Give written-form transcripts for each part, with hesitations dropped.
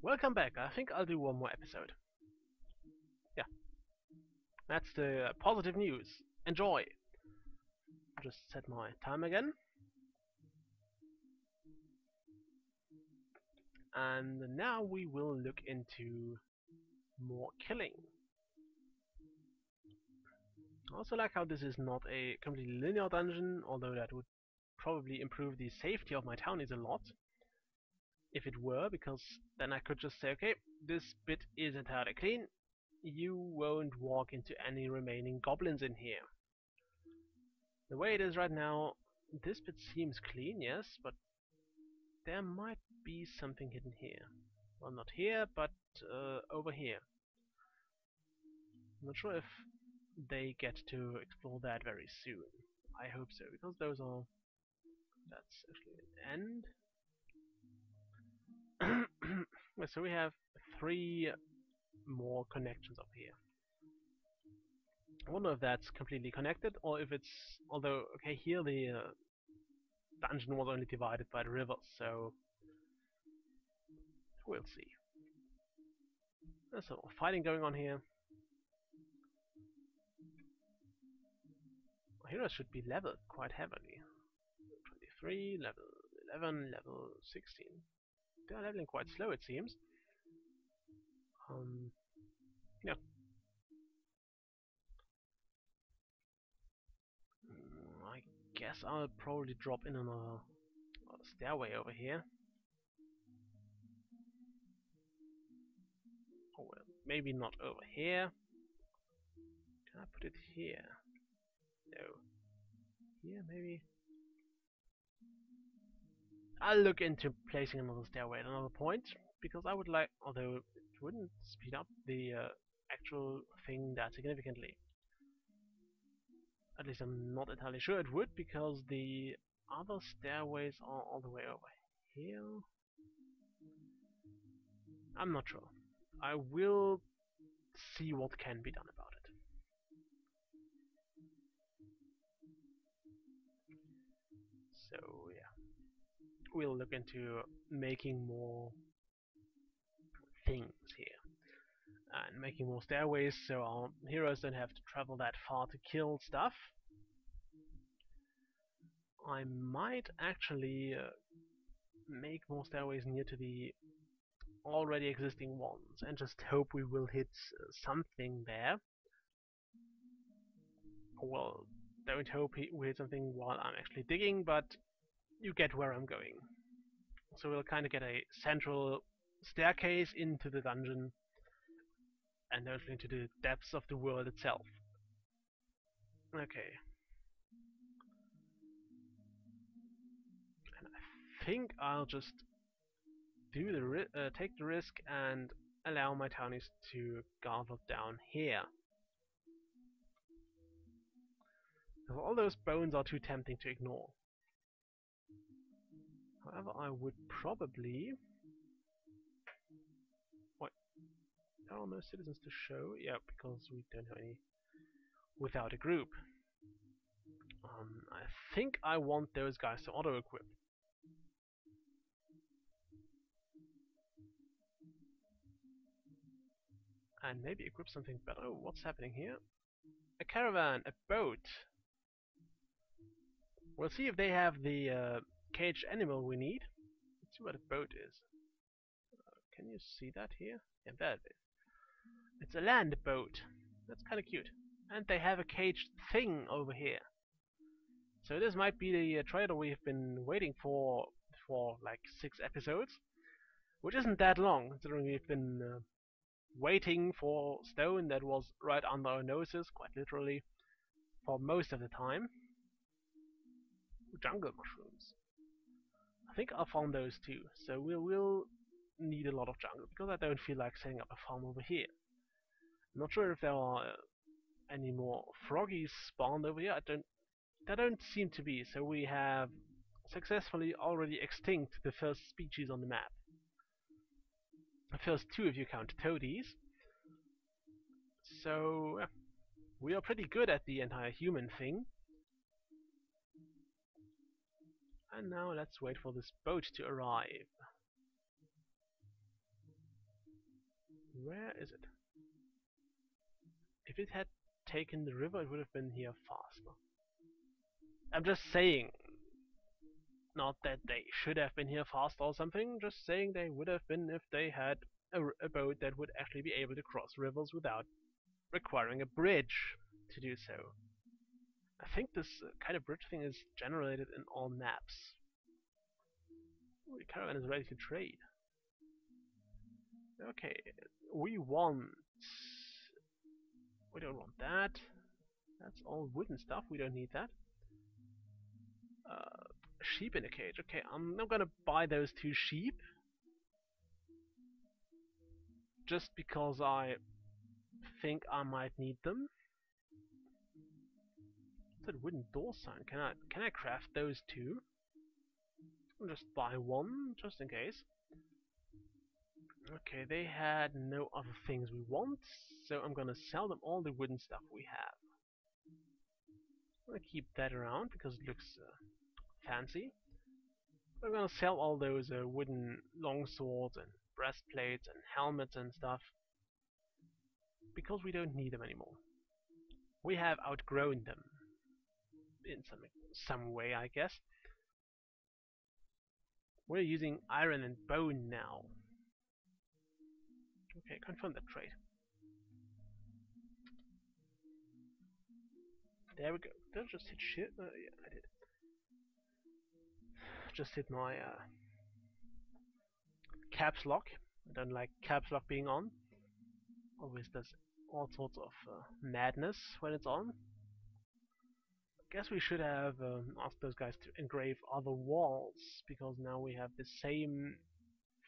Welcome back. I think I'll do one more episode. Yeah, that's the positive news. Enjoy! Just set my time again. And now we will look into more killing. I also like how this is not a completely linear dungeon, although that would probably improve the safety of my townies a lot. If it were, because then I could just say, okay, this bit is entirely clean. You won't walk into any remaining goblins in here. The way it is right now, this bit seems clean, yes, but there might be something hidden here. Well, not here, but over here. I'm not sure if they get to explore that very soon. I hope so, because those are... That's actually an end. So we have 3 more connections up here. I wonder if that's completely connected, or if it's... Although, okay, here the dungeon was only divided by the river, so... We'll see. There's a lot of fighting going on here. Our heroes should be leveled quite heavily. 23, level 11, level 16. They are leveling quite slow, it seems. Yeah. I guess I'll probably drop in on a stairway over here. Oh well, maybe not over here. Can I put it here? No. Here, maybe? I'll look into placing another stairway at another point, because I would like, although it wouldn't speed up the actual thing that significantly. At least I'm not entirely sure it would, because the other stairways are all the way over here. I'm not sure. I will see what can be done about it. So yeah, we'll look into making more things here. And making more stairways so our heroes don't have to travel that far to kill stuff. I might actually make more stairways near to the already existing ones and just hope we will hit something there. Well, don't hope we hit something while I'm actually digging, but you get where I'm going. So we'll kind of get a central staircase into the dungeon and eventually into the depths of the world itself. Okay. And I think I'll just do the take the risk and allow my townies to gather down here. Because all those bones are too tempting to ignore. However, I would probably... Wait, there are no citizens to show? Yeah, because we don't have any without a group. I think I want those guys to auto-equip. And maybe equip something better. Oh, what's happening here? A caravan, a boat. We'll see if they have the caged animal we need. Let's see what a boat is. Can you see that here? Yeah, there it is. It's a land boat. That's kind of cute. And they have a caged thing over here. So this might be the trailer we've been waiting for like 6 episodes. Which isn't that long, considering we've been waiting for stone that was right under our noses, quite literally, for most of the time. Jungle mushrooms. I think I found those too, so we will need a lot of jungle, because I don't feel like setting up a farm over here. I'm not sure if there are any more froggies spawned over here. There don't seem to be, so we have successfully already extinct the first species on the map. The first 2 if you count toadies. So we are pretty good at the entire human thing. And now let's wait for this boat to arrive. Where is it? If it had taken the river, it would have been here faster. I'm just saying, not that they should have been here faster or something, just saying they would have been if they had a boat that would actually be able to cross rivers without requiring a bridge to do so. I think this kind of bridge thing is generated in all maps. Ooh, the caravan is ready to trade. Okay, we want... We don't want that. That's all wooden stuff, we don't need that. Sheep in a cage. Okay, I'm not gonna buy those 2 sheep. Just because I think I might need them. That wooden door sign. Can I craft those 2? I'll just buy 1, just in case. Okay, they had no other things we want, so I'm gonna sell them all the wooden stuff we have. I'm gonna keep that around because it looks fancy. I'm gonna sell all those wooden longswords and breastplates and helmets and stuff because we don't need them anymore. We have outgrown them in some way, I guess. We're using iron and bone now. Okay, confirm that trade. There we go. Did I just hit shit? Yeah, I did. Just hit my caps lock. I don't like caps lock being on. Always does all sorts of madness when it's on. I guess we should have asked those guys to engrave other walls, because now we have the same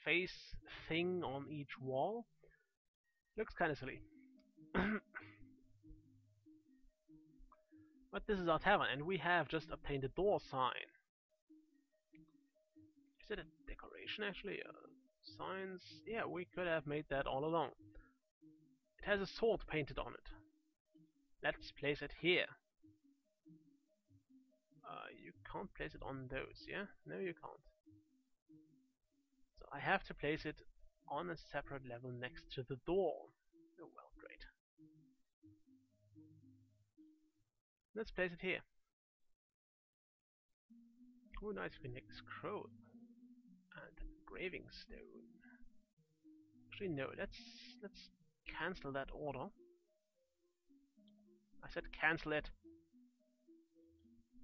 face thing on each wall. Looks kind of silly. But this is our tavern, and we have just obtained a door sign. Is it a decoration actually? Signs? Yeah, we could have made that all along. It has a sword painted on it. Let's place it here. You can't place it on those, yeah? No, you can't. So I have to place it on a separate level next to the door. Oh well, great. Let's place it here. Oh nice, phoenix scroll. And engraving stone. Actually no, let's cancel that order. I said cancel it.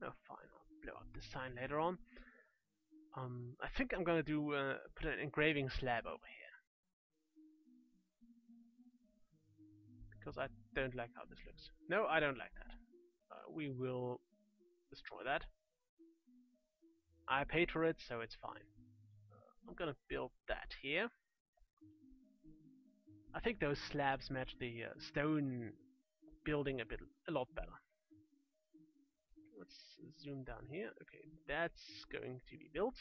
Oh fine, I'll blow up this sign later on. I think I'm gonna do put an engraving slab over here. Because I don't like how this looks. No, I don't like that. We will destroy that. I paid for it, so it's fine. I'm gonna build that here. I think those slabs match the stone building a lot better. Let's zoom down here. Okay, that's going to be built.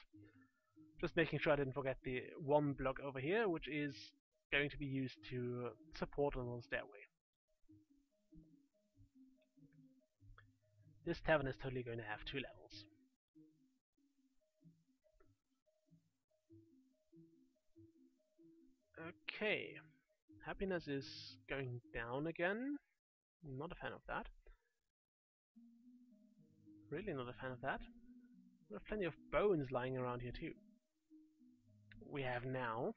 Just making sure I didn't forget the 1 block over here, which is going to be used to support a little stairway. This tavern is totally going to have 2 levels. Okay, happiness is going down again. Not a fan of that. Really not a fan of that. We have plenty of bones lying around here too. We have now.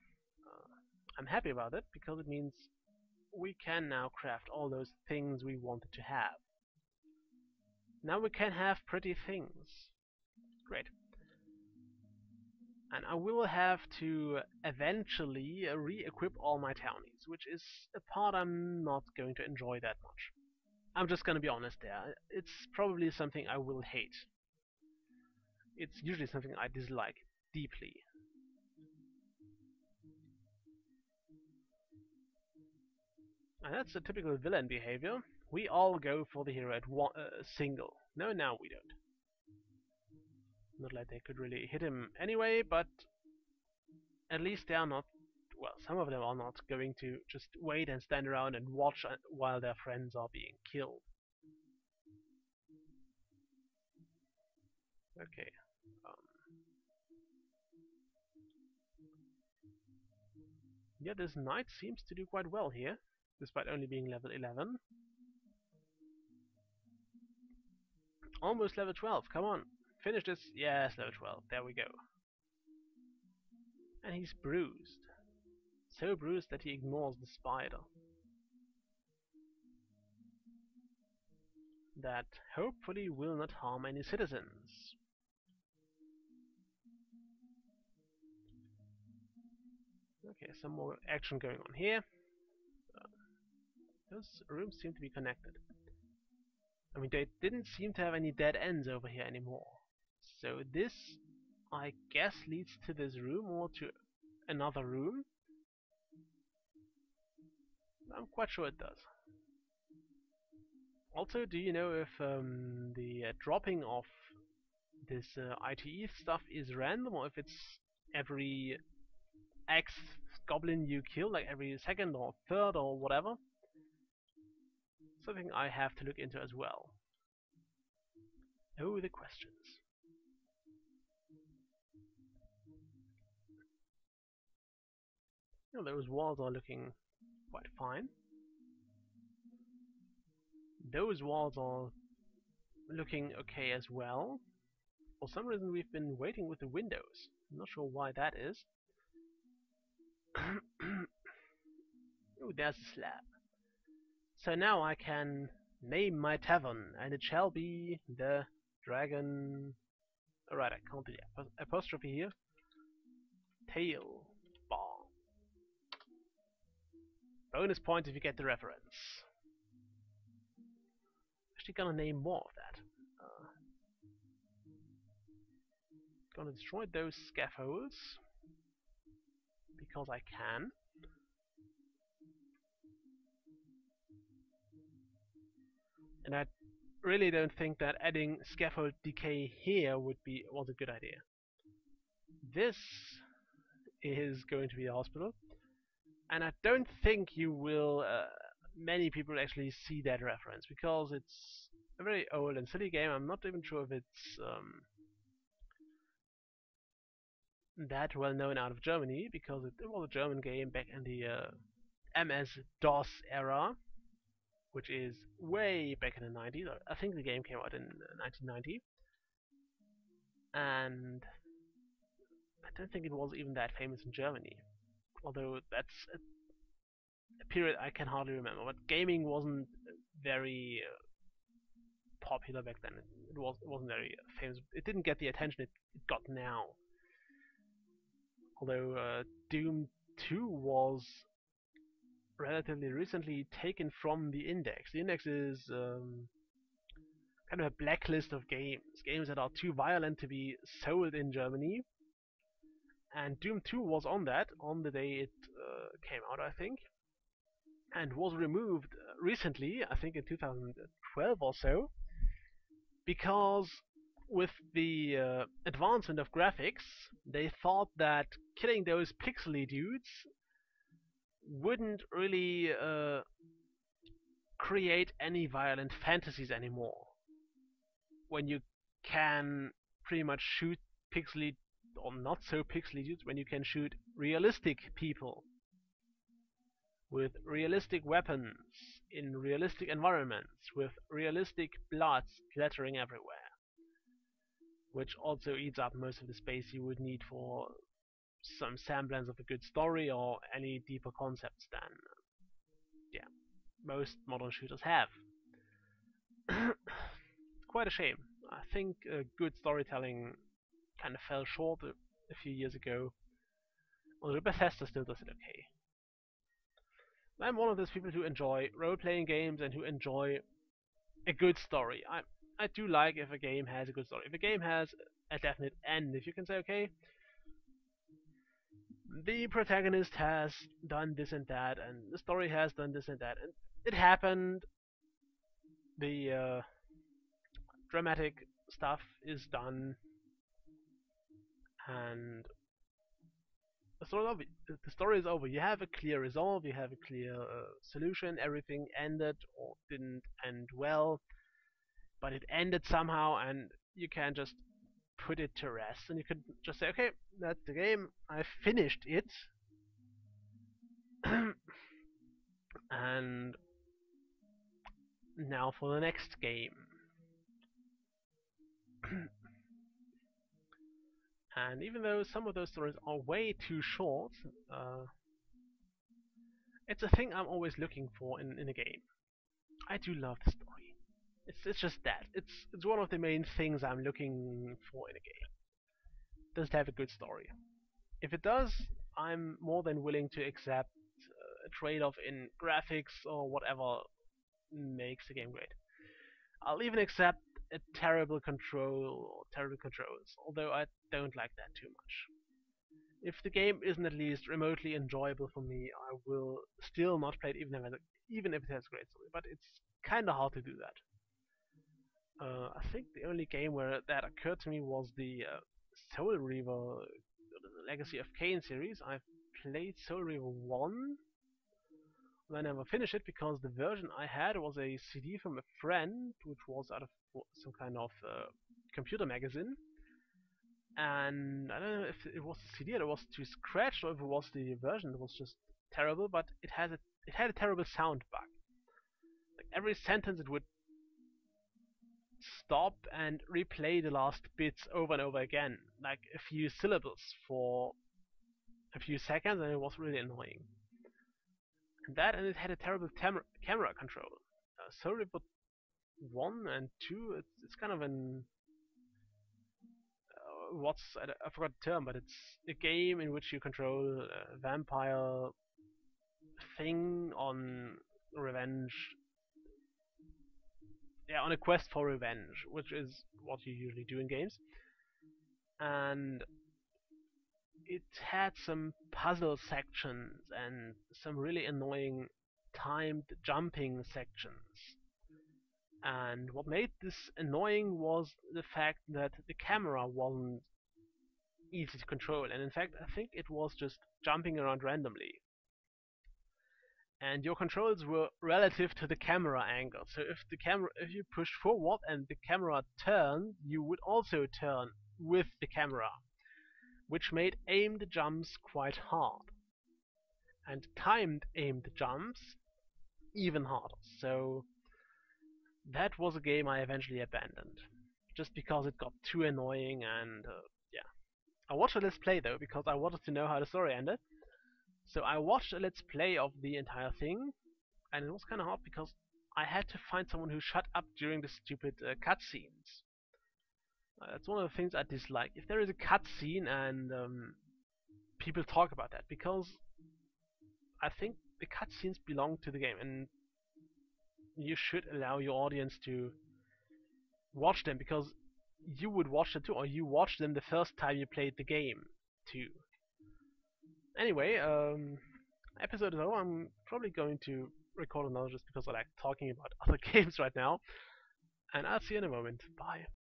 I'm happy about it because it means we can now craft all those things we wanted to have. Now we can have pretty things. Great. And I will have to eventually re-equip all my townies, which is a part I'm not going to enjoy that much. I'm just gonna be honest there. It's probably something I will hate. It's usually something I dislike deeply. And that's a typical villain behavior. We all go for the hero at single. No, now we don't. Not like they could really hit him anyway, but at least they are not, well, some of them are not going to just wait and stand around and watch while their friends are being killed. Okay. Yeah, this knight seems to do quite well here, despite only being level 11. Almost level 12, come on. Finish this. Yes, level 12, there we go. And he's bruised. So bruised that he ignores the spider. That hopefully will not harm any citizens. Okay, some more action going on here. Those rooms seem to be connected. I mean, they didn't seem to have any dead ends over here anymore. So this, I guess, leads to this room or to another room. I'm quite sure it does. Also, do you know if the dropping of this ITE stuff is random, or if it's every X goblin you kill, like every second or third or whatever? Something I have to look into as well. Oh, the questions. You know, those walls are looking quite fine. Those walls are looking okay as well. For some reason we've been waiting with the windows. I'm not sure why that is. Oh, there's a slab. So now I can name my tavern, and it shall be the Dragon... Alright, I can't do the apostrophe here. Tail Bar. Bonus point if you get the reference. Actually gonna name more of that. Gonna destroy those scaffolds. Because I can. And I really don't think that adding scaffold decay here was a good idea. This is going to be a hospital, and I don't think you will many people actually see that reference, because it's a very old and silly game. I'm not even sure if it's that well known out of Germany, because it was a German game back in the MS-DOS era, which is way back in the 90s. I think the game came out in 1990, and I don't think it was even that famous in Germany. Although that's a period I can hardly remember. But gaming wasn't very popular back then. It wasn't very famous. It didn't get the attention it got now. Although Doom 2 was relatively recently taken from the Index. The Index is kind of a blacklist of games that are too violent to be sold in Germany. And Doom 2 was on that on the day it came out, I think, and was removed recently, I think in 2012 or so, because with the advancement of graphics, they thought that killing those pixely dudes wouldn't really create any violent fantasies anymore. When you can pretty much shoot pixely or not so pixely dudes, when you can shoot realistic people with realistic weapons in realistic environments with realistic blood splattering everywhere, which also eats up most of the space you would need for some semblance of a good story or any deeper concepts than most modern shooters have. It's quite a shame. I think good storytelling kind of fell short a few years ago, although Bethesda still does it okay. I'm one of those people who enjoy role-playing games and who enjoy a good story. I do like if a game has a good story. If a game has a definite end, if you can say, okay, the protagonist has done this and that, and the story has done this and that, and it happened, the dramatic stuff is done, and the story is over. You have a clear resolve, you have a clear solution, everything ended or didn't end well, but it ended somehow, and you can just put it to rest, and you could just say, okay, that's the game, I finished it, And now for the next game. And even though some of those stories are way too short, it's a thing I'm always looking for in a game. I do love the story. It's just that. It's one of the main things I'm looking for in a game. Does it have a good story? If it does, I'm more than willing to accept a trade-off in graphics or whatever makes the game great. I'll even accept a terrible control or terrible controls, although I don't like that too much. If the game isn't at least remotely enjoyable for me, I will still not play it even if it has a great story. But it's kind of hard to do that. I think the only game where that occurred to me was the Soul Reaver, the Legacy of Kain series. I've played Soul Reaver 1. I never finished it because the version I had was a CD from a friend, which was out of some kind of computer magazine. And I don't know if it was the CD that was too scratched or if it was the version that was just terrible, but it had a terrible sound bug. Like every sentence it would stop and replay the last bits over and over again, like a few syllables for a few seconds, and it was really annoying. And it had a terrible camera control. Sorry, but 1 and 2, it's kind of an I forgot the term, but it's a game in which you control a vampire thing on revenge. Yeah, on a quest for revenge, which is what you usually do in games. And it had some puzzle sections and some really annoying timed jumping sections. And what made this annoying was the fact that the camera wasn't easy to control, and in fact I think it was just jumping around randomly. And your controls were relative to the camera angle. So if you pushed forward and the camera turned, you would also turn with the camera, which made aimed jumps quite hard. And timed aimed jumps even harder. So that was a game I eventually abandoned, just because it got too annoying. And yeah, I watched a Let's Play though because I wanted to know how the story ended. So I watched a Let's Play of the entire thing, and it was kind of hard because I had to find someone who shut up during the stupid cutscenes. That's one of the things I dislike. If there is a cutscene and people talk about that, because I think the cutscenes belong to the game, and you should allow your audience to watch them because you would watch them too, or you watched them the first time you played the game too. Anyway, episode is over. I'm probably going to record another just because I like talking about other games right now. And I'll see you in a moment. Bye.